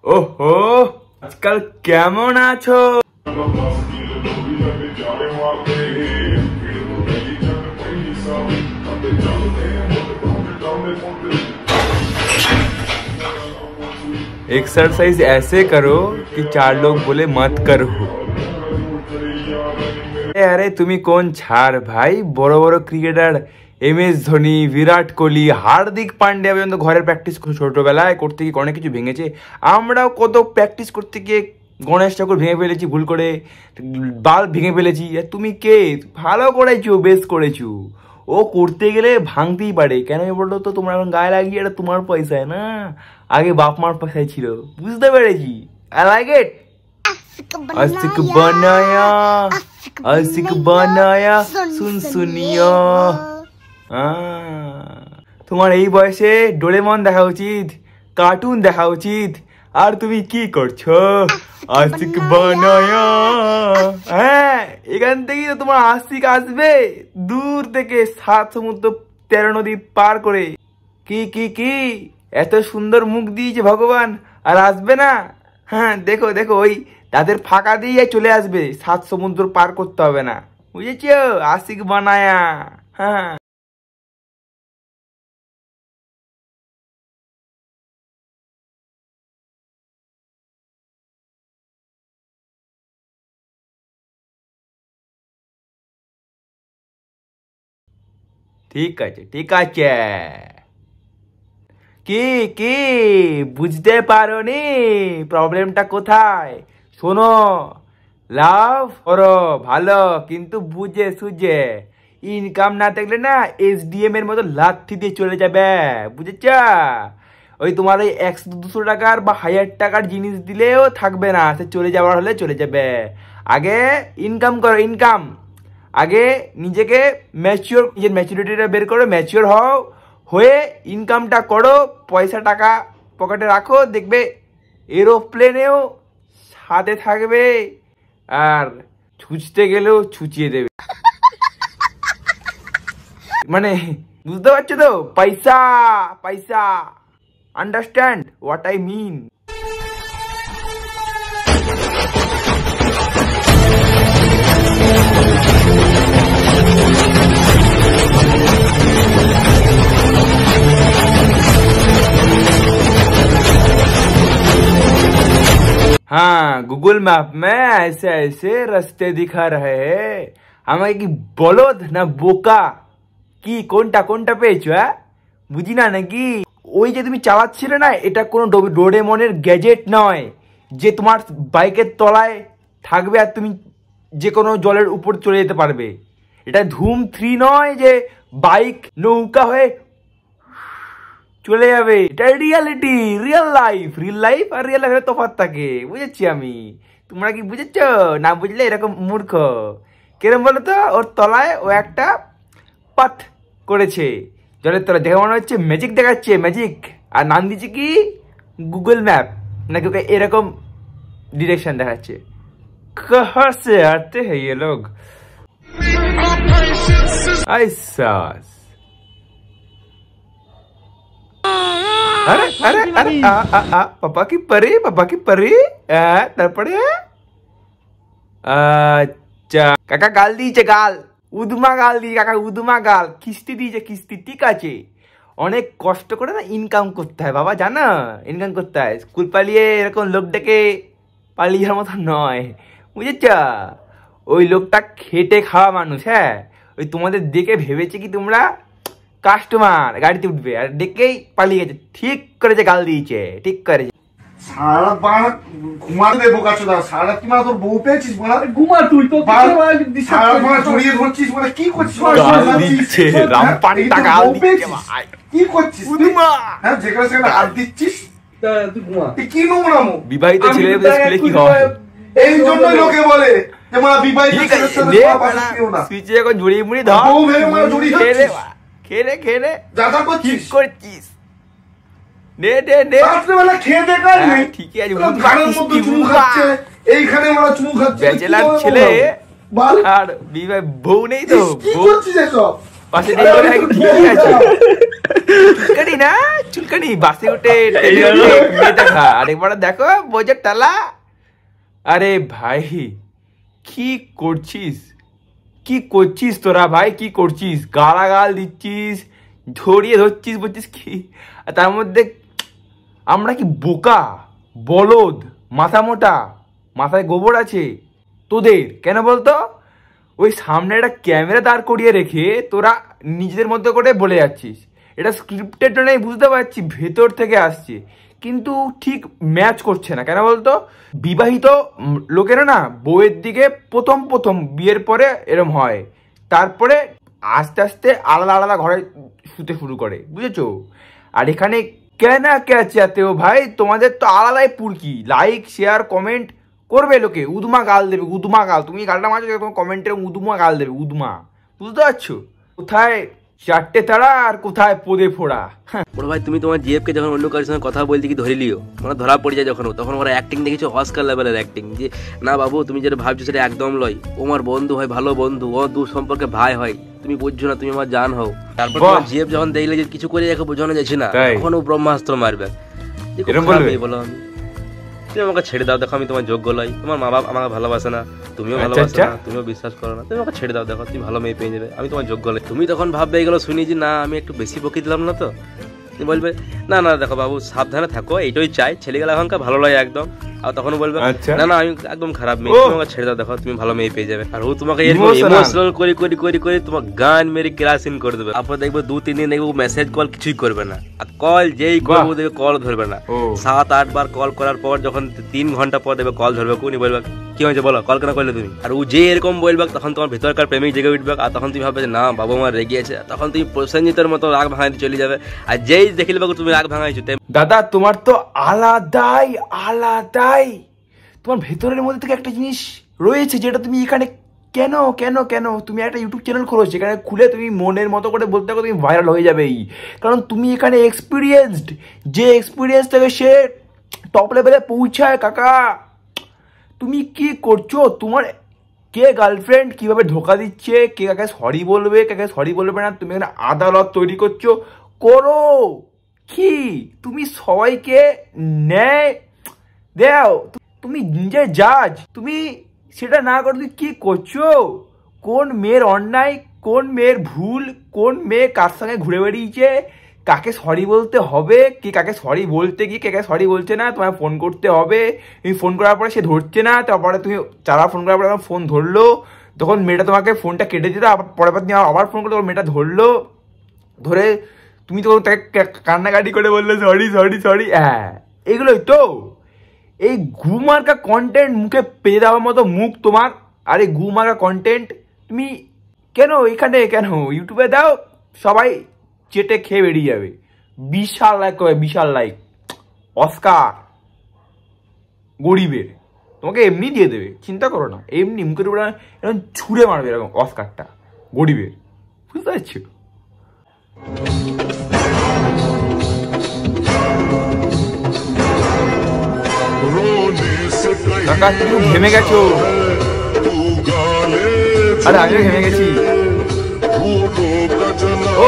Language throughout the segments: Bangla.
ওহো, আজকাল কেমন আছো? एक्सरसाइज ऐसे करो कि 4 लोग बोले मत करो। अरे তুমি কোন ছাড় ভাই, বড় বড় ক্রিকেটার MS ধোনি, বিরাট কোহলি, হার্দিক পান্ডিয়া পর্যন্ত ঘরের প্র্যাকটিস ছোটবেলায় করতে গিয়ে অনেক কিছু ভেঙেছে। আমরাও কত প্র্যাকটিস করতে গিয়ে গণেশ ঠাকুর ভেঙে ফেলেছি, ভুল করে বাল্ব ভেঙে ফেলেছি। তুমি কে? ভালো করেছো, বেশ করেছো। ও করতে গেলে ভাঙতেই পারে, কেন বললো তো? তোমরা এখন গায়ে লাগিয়ে, এটা তোমার পয়সায় না, আগে বাপ মার পয়সায় ছিল। বুঝতে পেরেছি। I like it. আশিক বানায়া, আশিক বানায়া, সুন সুনিয়া। তোমার এই বয়সে ডোরেমন দেখা উচিত, কার্টুন দেখা উচিত। আর তুমি কি করছো? আশিক বানায়া। হ্যাঁ, এখান থেকেই তো তোমার আশিক আসবে, দূর থেকে 7 সমুদ্র 13 নদী পার করে। কি কি কি এত সুন্দর মুখ দিয়েছে ভগবান, আর আসবে না? হ্যাঁ, দেখো দেখো, ওই তাদের ফাঁকা দিয়ে চলে আসবে, 7 সমুদ্র পার করতে হবে না। বুঝেছো? আশিক বানায়া। হ্যাঁ, ঠিক আছে ঠিক আছে। কি কি বুঝতে পারোনি প্রবলেমটা কোথায়? শোনো, লাভ করো ভালো, কিন্তু বুঝে সুঝে। ইনকাম না থাকলে না SDM এর মতো লাথি দিয়ে চলে যাবে, বুঝেছ? ওই তোমার ওই 100-200 টাকার বা 1000 টাকার জিনিস দিলেও থাকবে না, সে চলে যাওয়ার হলে চলে যাবে। আগে ইনকাম করো, ইনকাম। আগে নিজেকে ম্যাচিওর, নিজের ম্যাচুরিটিটা বের করো, ম্যাচিওর হও, হয়ে ইনকামটা করো, পয়সা টাকা পকেটে রাখো, দেখবে এরোপ্লেনেও সাথে থাকবে, আর ছুঁচতে গেলেও ছুঁচিয়ে দেবে। মানে বুঝতে পারছো তো? পয়সা পয়সা, আন্ডারস্ট্যান্ড হোয়াট আই মিন? हाँ, गूगल मैप में ऐसे ऐसे रास्ते दिखा रहे हैं। আমাকে কি বলদ না বোকা? কি কোনটা কোনটা পেয়েছো? বুঝি না নাকি? ওই যে তুমি চালাচ্ছিলে না, এটা কোনো ডোরেমনের গ্যাজেট নয় যে তোমার বাইকের তলায় থাকবে আর তুমি যে কোনো জলের উপর চলে যেতে পারবে। এটা ধুম 3 নয় যে বাইক নৌকা হয়ে চলে যাবে। এটা reality, real life. Real life আর রিয়েল লাইফের তফাৎ থাকে, বুঝেছি আমি। তোমরা কি বুঝেছ? না বুঝলে এরকম মূর্খ। কিরম বলো তো? ওর তলায় ও একটা পাথ করেছে জলের তলায়, দেখে মনে হচ্ছে ম্যাজিক দেখাচ্ছে, ম্যাজিক। আর নাম দিচ্ছে কি? Google map. নাকি ওকে এরকম ডিরেকশন দেখাচ্ছে। कहाँ से आते हैं ये लोग? ऐसा। अरे अरे अरे पापा की परी, पापा की परी তারপরে আচ্ছা, কাকা গাল দিয়েছে, গাল উদমা গাল দিয়ে, কাকা উদমা গাল, কিস্তি দিয়েছে, কিস্তি। ঠিক আছে, অনেক কষ্ট করে না ইনকাম করতে হয় বাবা, জানো? ইনকাম করতে হয়, স্কুল পালিয়ে এরকম লোক ডেকে পালিয়ে যাওয়ার মতো নয়, বুঝেছ? ওই লোকটা খেটে খাওয়া মানুষ। হ্যাঁ, ওই তোমাদের দেখে ভেবেছে কি তোমরা কাস্টমার, গাড়িতে উঠবে, আর ডেকেই পালিয়ে গেছে। ঠিক করেছে, গাল দিয়েছে, ঠিক করেছে। সারা বাড়া ঘুমাতে দেবো কাছে দাও। সারা কি মানে তোর বউ পেয়েছিস? বলা ঘুমা তুই তো সারা বাড়া জড়িয়ে ধরছিস, বলে কি করছিস? গাল দিচ্ছে, রামপানটা গাল দিচ্ছে ভাই। কি করছিস? হ্যাঁ, যেখানে সেখানে হাত দিচ্ছিস। তুই ঘুমা। তুই কি নোংরামো? বিবাহিত ছেলেদের স্কুলে কি হয়? এই জন্যই লোকে বলে যে মা বিবাহিত ছেলের সাথে পাশে কেউ না। সুইচে এখন জড়িয়ে মুড়ি ধর, বউ ভেবে মানে জড়িয়ে ধরছিস। খেলে খেলে যাতা করছিস, করছিস। নে নে নে, রাত্রেবেলা খেয়ে দেখার নেই। ঠিকই আছে, ঘাড়ের মধ্যে চুমু খাচ্ছে, এইখানে মানে চুমু খাচ্ছে। ব্যাচেলার ছেলে আর বিবাহ বউ নেই তো। কি করছিস এসব? বাসে করে ঠিকই আছে। চুলকানি না চুলকানি, বাসে উঠে মেয়ে দেখা, আরেকবার দেখো বোঝার টালা। আরে ভাই কি করছিস, কি করছিস তোরা ভাই, কি করছিস? গালাগাল দিচ্ছিস, ঝরিয়ে ধরছিস, বলছিস কি? তার মধ্যে আমরা কি বোকা, বলদ, মাথা মোটা, মাথায় গোবর আছে তোদের? কেন বলতো? ওই সামনে একটা ক্যামেরা দাঁড় করিয়ে রেখে তোরা নিজেদের মধ্যে করে বলে যাচ্ছিস এটা স্ক্রিপ্টেড নেই, বুঝতে পারছি ভেতর থেকে আসছে, কিন্তু ঠিক ম্যাচ করছে না। কেন বলতো? বিবাহিত লোকেরা না বউয়ের দিকে প্রথম বিয়ের পরে এরম হয়, তারপরে আস্তে আস্তে আলাদা আলাদা ঘরে শুতে শুরু করে, বুঝেছো? আর এখানে কেনা কে চাতে ও ভাই, তোমাদের তো আলাদাই পুরকি, লাইক শেয়ার কমেন্ট করবে লোকে, উদমা গাল দেবে, উদমা গাল। তুমি গালটা মারছো তোমার কমেন্টে উদমা গাল দেবে, উদমা, বুঝতে পারছো? কোথায় চারটে তারা আর কোথায় পদে ফোড়া। বড় ভাই তুমি তোমার জিএফকে যখন অন্য কারোর সঙ্গে কথা বলতে কি ধরে লিও, ওরা ধরা পড়ে যায় যখন, তখন ওরা অ্যাক্টিং দেখেছো অস্কার লেভেলের অ্যাক্টিং, যে না বাবু তুমি যেটা ভাবছো সেটা একদম লয়, ও আমার বন্ধু হয়, ভালো বন্ধু, ও দূর সম্পর্কে ভাই হয়, তুমি বুঝছো না, তুমি আমার জান হও। তারপর তোমার জিএফ যখন দেখলে যে কিছু করে যাকে বোঝানো যাচ্ছে না, তখন ও ব্রহ্মাস্ত্র মারবে। বলো আমি, তুমি আমাকে ছেড়ে দাও, দেখো আমি তোমার যোগ্য লই, তোমার মা বাপ আমাকে ভালোবাসে না, তুমিও ভালোবাসো না, তুমিও বিশ্বাস করো না, তুমি আমাকে ছেড়ে দাও, দেখো তুমি ভালো মেয়ে পেয়ে যাবে, আমি তোমার যোগ্য লই। তুমি তখন ভাববে এগুলো শুনি যে না আমি একটু বেশি বকে দিলাম না তো? তুমি বলবে না না দেখো বাবু সাবধানে থাকো, এইটাই চাই, ছেলেগুলো এখনকার ভালো লাগে একদম। আর তখন বলবে না না আমি একদম খারাপ মেয়ে, তোমাকে ছেড়ে দাও, দেখো তুমি ভালো মেয়ে পেয়ে যাবে। আর ও তোমাকে ইমোশনাল করে তোমার গান মেরে ক্রাসিং করে দেবে। তারপর দেখবে 2-3 দিন দেখবে মেসেজ কল কিছুই করবে না, আর কল যেই করবো দেখবে কল ধরবে না। 7-8 বার কল করার পর যখন 3 ঘন্টা পর দেখবে কল ধরবে, কোনি বলবে কি হয়েছে বলো, কল কেন করলে তুমি? আর ও যে এরকম বলবে তখন তোমার ভেতরকার প্রেমিক জেগে উঠবে, আর তখন তুমি ভাববে যে না বাবা মা রেগে আছে, তখন তুমি প্রসেনজিতের মতো রাগ ভাঙাইতে চলে যাবে। আর যেই দেখলে তুমি রাগ ভাঙাইছো, দাদা তোমার তো আলাদাই আলাদাই, তোমার ভেতরের মধ্যে থেকে একটা জিনিস রয়েছে যেটা তুমি এখানে কেন কেন কেন তুমি একটা ইউটিউব চ্যানেল খোলো, সেখানে খুলে তুমি মনের মতো করে বলতে থাকো, তুমি ভাইরাল হয়ে যাবেই। কারণ তুমি এখানে এক্সপিরিয়েন্সড, যে এক্সপিরিয়েন্স থেকে সে টপ লেভেলে পৌঁছায়। কাকা তুমি কি করছো? তোমার কে গার্লফ্রেন্ড কিভাবে ধোকা দিচ্ছে, কে কাকে সরি বলবে, কাকে সরি বলবে না, তুমি এখানে আদালত তৈরি করছো, করো কি? তুমি সবাইকে ন্যায় দাও, তুমি নিজে জাজ, তুমি সেটা না করে তুমি কি করছো? কোন মেয়ের অন্যায়, কোন মেয়ের ভুল, কোন মেয়ে কার সঙ্গে ঘুরে বেরিয়েছে, কাকে সরি বলতে হবে, কে কাকে সরি বলতে গিয়ে কে কাকে সরি বলছে না, তোমায় ফোন করতে হবে, তুমি ফোন করার পরে সে ধরছে না, তারপরে তুমি চারা ফোন করার পরে ফোন ধরলো, তখন মেয়েটা তোমাকে ফোনটা কেটে দিল, আবার পরের বার তুমি আবার ফোন করলে মেয়েটা ধরলো, ধরে তুমি তো তাকে কান্নাকাটি করে বললে সরি সরি সরি। হ্যাঁ এগুলোই তো, এই ঘুমার্কা কন্টেন্ট মুখে পেয়ে দেওয়ার মতো মুখ তোমার। আর এই ঘুমার্কা কন্টেন্ট তুমি কেন এখানে কেন ইউটিউবে দাও, সবাই চেটে খেয়ে বেরিয়ে যাবে, বিশাল লাইক হবে, বিশাল লাইক, অস্কার গরিবের তোমাকে এমনি দিয়ে দেবে, চিন্তা করো না, এমনি মুখের উপরে এরকম ছুঁড়ে মারবে এরকম অস্কারটা গরিবের, বুঝতে পারছো? কাকা তুমি ঘেমে গেছো? আরে আমিও ঘেমে গেছি। ও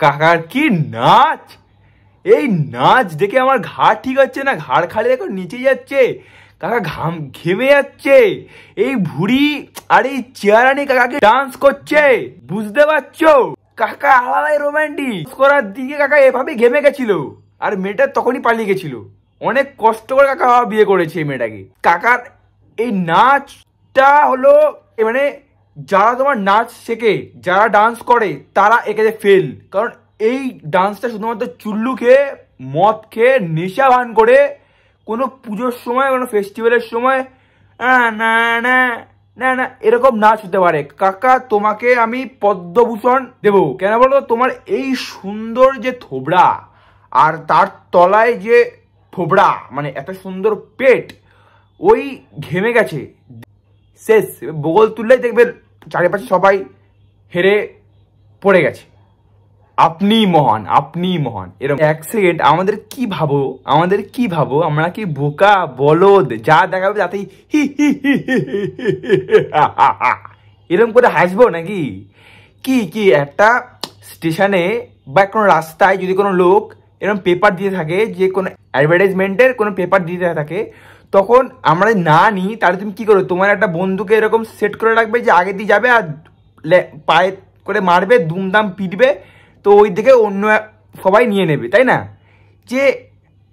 কাকার কি নাচ, এই নাচ দেখে আমার ঘাড় ঠিক হচ্ছে না, ঘাড় খালি দেখো নিচে যাচ্ছে, কাকা ঘেমে যাচ্ছে, এই ভুড়ি আর এই চেয়ারানি কাকাকে ডান্স করছে, বুঝতে পারছো? কাকা আলাদাই রোমান্টিক করার দিকে কাকা এভাবে ঘেমে গেছিল, আর মেয়েটা তখনই পালিয়ে গেছিল, অনেক কষ্ট করে কাকা বিয়ে করেছে এই মেয়েটাকে। কাকার এই নাচটা হলো মানে যারা তোমার নাচ শেখে, যারা ডান্স করে তারা একে ফেল, কারণ এই ডান্সটা শুধুমাত্র চুল্লু খেয়ে মদ খেয়ে নেশা ভান করে কোনো পুজোর সময় কোনো ফেস্টিভ্যালের সময় না না না না এরকম নাচ হতে পারে। কাকা তোমাকে আমি পদ্মভূষণ দেবো, কেন বলো? তোমার এই সুন্দর যে থোবড়া আর তার তলায় যে থোবড়া, মানে এত সুন্দর পেট, ওই ঘেমে গেছে শেষ, বগল তুললেই দেখবে চারিপাশে সবাই হেরে পড়ে গেছে, আপনি মহান, আপনি মহান। এরকম এক সেকেন্ড আমাদের কি ভাবো, আমাদের কি ভাবো, আমরা কি বোকা বলদ, যা দেখাবে তাতেই হি হি হি এরকম করে হাসবো নাকি? কি কি একটা স্টেশনে বা কোনো রাস্তায় যদি কোনো লোক এরকম পেপার দিতে থাকে, যে কোনো অ্যাডভার্টাইজমেন্টের কোনো পেপার দিতে থাকে, তখন আমরা না নিই, তাহলে তুমি কি করো, তোমার একটা বন্ধুকে এরকম সেট করে রাখবে যে আগে দিয়ে যাবে আর পায়ে করে মারবে, দুমদাম পিটবে, তো ওই দিকে অন্য সবাই নিয়ে নেবে, তাই না? যে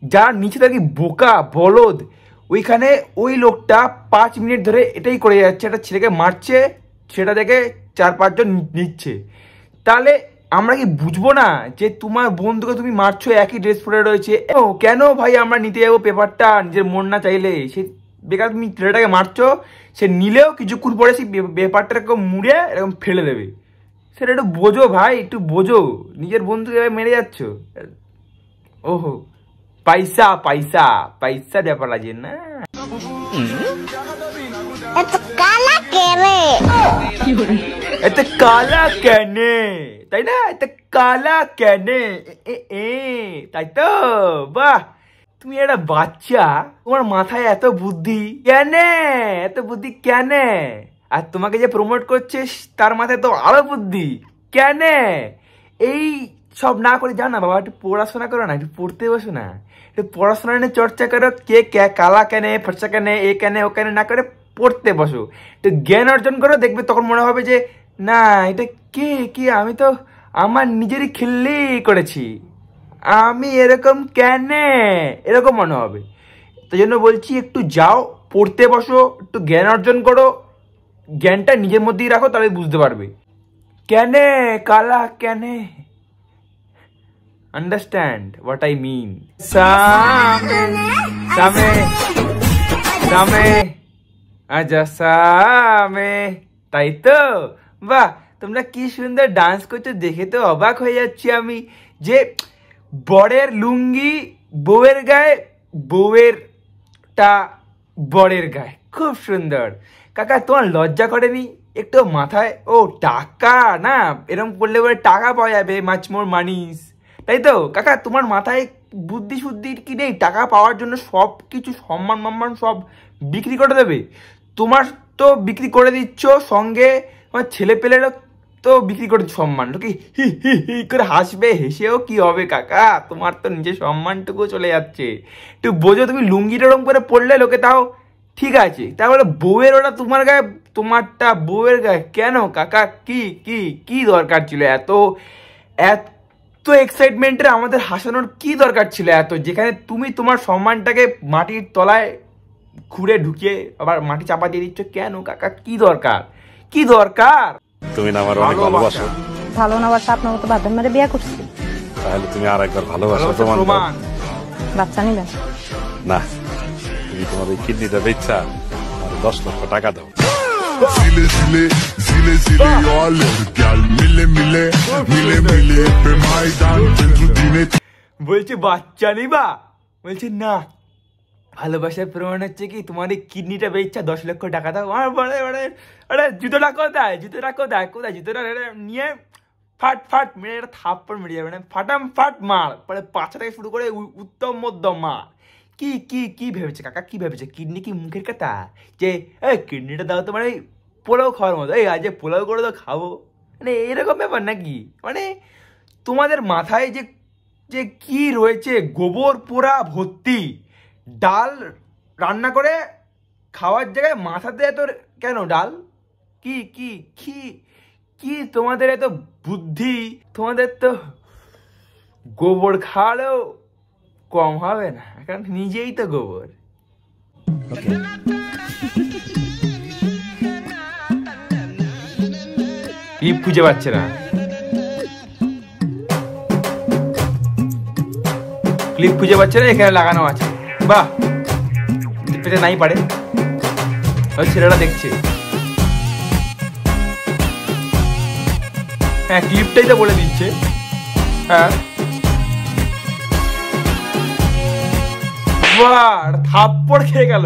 যার নিচে থাকি বোকা বলদ, ওইখানে ওই লোকটা 5 মিনিট ধরে এটাই করে যাচ্ছে, একটা ছেলেকে মারছে, সেটা দেখে 4-5 জন নিচ্ছে। তাহলে আমরা কি বুঝবো না যে তোমার বন্ধুকে তুমি মারছো, একই ড্রেস পরে রয়েছে, কেন ভাই আমরা নিতে যাবো পেপারটা নিজের মন না চাইলে? সে বেকার তুমি ছেলেটাকে মারছো, সে নিলেও কিছুক্ষণ পরে সেই পেপারটা এরকম মুড়ে এরকম ফেলে দেবে। সেটা একটু বোঝো ভাই, একটু বোঝো, নিজের বন্ধুকে মেরে যাচ্ছ। ওহো, পয়সা পয়সা পয়সা ব্যাপার আছে না। এত কালা কেনে, এত কালা কেনে, তাই না? এত কালা কেনে, তাই তো? বাহ, তুমি একটা বাচ্চা, তোমার মাথায় এত বুদ্ধি কেনে? এত বুদ্ধি কেনে? আর তোমাকে যে প্রমোট করছে তার মাথায় তো আরো বুদ্ধি কেনে? এই সব না করে যাও না বাবা, একটু পড়াশোনা করো না, একটু পড়তে বসো না, একটু পড়াশোনা নিয়ে চর্চা করো। কে কালা কেনে, ফর্সা কেনে, এ কেনে ও কেনে না করে পড়তে বসো, একটু জ্ঞান অর্জন করো, দেখবে তখন মনে হবে যে না এটা কে কি, আমি তো আমার নিজেরই খেললেই করেছি, আমি এরকম কেনে, এরকম মনে হবে। তাই জন্য বলছি একটু যাও, পড়তে বসো, একটু জ্ঞান অর্জন করো, জ্ঞানটা নিজের মধ্যেই রাখো, তাহলে বুঝতে পারবে কেনে কালা কেনে। Understand what I mean? সামে আজা সামে, তাই তো? বাহ, তোমরা কি সুন্দর ডান্স করছো, দেখে তো অবাক হয়ে যাচ্ছি আমি, যে বরের লুঙ্গি বউয়ের গায়ে, বউয়েরটা বরের গায়ে, খুব সুন্দর। কাকা তোমার লজ্জা করেনি একটু মাথায়? ও টাকা না, এরকম করলে বলে টাকা পাওয়া যাবে, মাচ মোর মানিস, তাই তো? কাকা তোমার মাথায় বুদ্ধি শুদ্ধির কি নেই? টাকা পাওয়ার জন্য সব কিছু সম্মান সব বিক্রি করে দেবে। তোমার তো বিক্রি করে দিচ্ছ, সঙ্গে তোমার ছেলে পেলেরও তো বিক্রি করে সম্মান, কি হি হি হি করে হাসবে, হেসেও কি হবে কাকা? তোমার তো নিজের সম্মানটুকু চলে যাচ্ছে। একটু বোঝো, তুমি লুঙ্গিটা ওরম করে পড়লে লোকে তাও ঠিক আছে, তাহলে বউয়ের ওটা তোমার গায়ে, তোমারটা বউয়ের গায়ে কেন কাকা? কি কি কি দরকার ছিল এত এত এক্সাইটমেন্টের আমাদের হাসানোর কি দরকার ছিল এত, যেখানে তুমি তোমার সম্মানটাকে মাটির তলায় খুঁড়ে ঢুকিয়ে আবার মাটি চাপা দিয়ে দিচ্ছ? কেন কাকা, কি দরকার, কি দরকার? তুমি না আমার অনেক ভালোবাসো। ভালো না বাসা আপনার মতো বাধ্য মেরে বিয়ে করছি, তাহলে তুমি আর একবার ভালোবাসো প্রমাণ। বাচ্চা নিবেন না, তুমি তোমার এই কিডনিটা বেচা আর 10 লক্ষ টাকা দাও। Zile zile, zile zile, eu alerg, gal mile mile, mile mile pe Maidan pentru tine. বলছে বাচ্চা নিবা, বলছে না, ভালোবাসার প্রমাণ হচ্ছে কি তোমার এই কিডনিটা বেচা 10 লক্ষ টাকা দাও। আমার বলে আরে জুতোটা কোথায়, জুতোটা কোথায়, কোথায় জুতোটা নিয়ে ফাট ফাট মেরে একটা থাপ্পড় মেরে যাবে, ফাটাম ফাট মার, পরে পাছা থেকে শুরু করে উত্তম মধ্যম মার। কি কি কি ভেবেছে কাকা, কি ভেবেছে? কিডনি কি মুখের কথা যে এই কিডনিটা দাও তোমার এই পোলাও খাওয়ার মতো, এই আজ পোলাও করে তো খাবো, মানে এরকম ব্যাপার নাকি? মানে তোমাদের মাথায় যে যে কি রয়েছে, গোবর পোড়া ভর্তি, ডাল রান্না করে খাওয়ার জায়গায় মাথাতে এত কেন ডাল? কি কি কি কি তোমাদের এত বুদ্ধি? তোমাদের তো গোবর খাওয়ালেও কম হবে না, কারণ নিজেই তো গোবর। ক্লিপ খুঁজে পাচ্ছে না, ক্লিপ খুঁজে পাচ্ছে না, এখানে লাগানো আছে। বাহ, পেতে নাই পারে, ছেলেটা দেখছে। হ্যাঁ, ক্লিপটাই তো বলে দিচ্ছে। হ্যাঁ, থাপ্পড় খেয়ে গেল,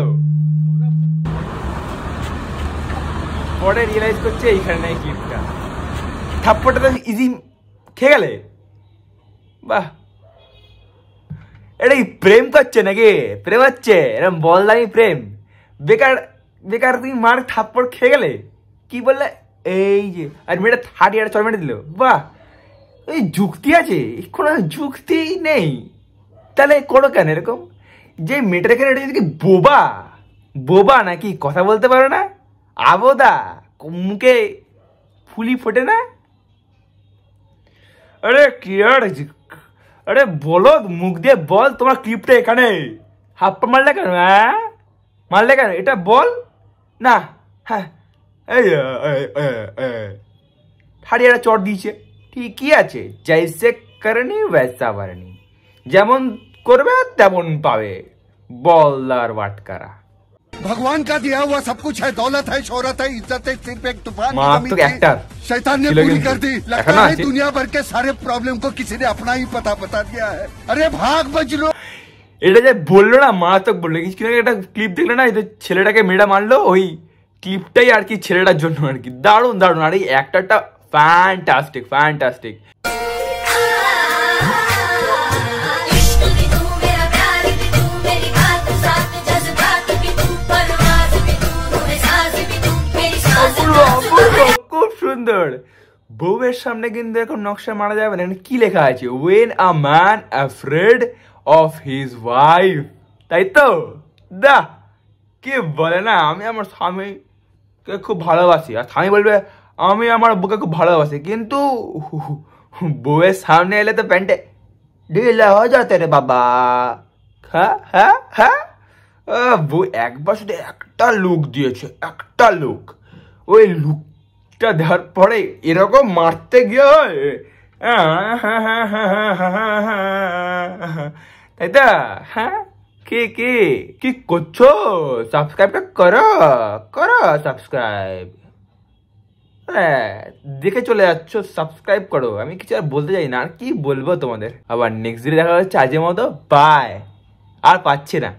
পরে রিয়েলাইজ করছে এইখানে নাই ক্লিপটা, থাপ্পড়টা তো ইজি খেয়ে গেলে। বাহ, এটা কি প্রেম করছে নাকি? প্রেম হচ্ছে এরকম বলদামি প্রেম? বেকার বেকার তুমি মার থাপ্পড় খেয়ে গেলে। কি বললে? এই যে আর মেয়েটা 30 চড় মেরে দিল, বাহ এই যুক্তি আছে, কোনো যুক্তি নেই। তাহলে করো কেন এরকম? যে মেয়েটার এখানে এটা যদি বোবা বোবা নাকি, কথা বলতে পারো না, আবোদা, মুখে ফুলি ফোটে না। আরে কি আর, আরে বলো মুখ দিয়ে বল, তোমার ক্লিপটা এখানে হাপ্পা মারলে কেন? হ্যাঁ মারলে কেন এটা বল না। হ্যাঁ এই 30 চট দিয়েছে, ঠিকই আছে, জৈসে করনি वैसा ভরনি, যেমন করবে তেমন পাবে, বলদার বাটকারা। भगवान का दिया हुआ सब कुछ है, दौलत है, शोहरत है, इज्जत है, सिर्फ एक तूफान की कमी तो एक्टर थी। शैतान ने पूरी कर दी। लगता है दुनिया भर के सारे प्रॉब्लम को किसी ने अपना ही पता बता दिया है। अरे भाग बच लो। এটা যে বললো না, মারাত্মক বললো। কিছু একটা ক্লিপ দেখলে না, এটা ছেলেটাকে মেয়েটা মারলো, ওই ক্লিপটাই আর কি ছেলেটার জন্য আর কি। দারুণ দারুণ, আর এই অ্যাক্টরটা ফ্যান্টাস্টিক ফ্যান্টাস্টিক। খুব সুন্দর। বউয়ের সামনে কিন্তু এখন নকশা মারা যাবে না। কি লেখা আছে? When a man afraid of his wife, তাই তো? দা কে বলে না, আমি আমার স্বামীকে খুব ভালোবাসি, আর স্বামী বলবে আমি আমার বউকে খুব ভালোবাসি, কিন্তু বউয়ের সামনে এলে তো প্যান্টে ঢিলা হয়ে যাতে রে বাবা। হ্যাঁ হ্যাঁ হ্যাঁ, বউ একবার শুধু একটা লুক দিয়েছে, একটা লুক, ওই লুকটা দেওয়ার পরে এরকম মারতে গিয়ে তাই তো? হ্যাঁ কি কি কি করছো? সাবস্ক্রাইবটা করো করো সাবস্ক্রাইব। দেখে চলে যাচ্ছ, সাবস্ক্রাইব করো। আমি কিছু আর বলতে চাই না, আর কি বলবো তোমাদের। আবার নেক্সট দিনে দেখা হচ্ছে, আজের মতো বাই। আর পাচ্ছি না।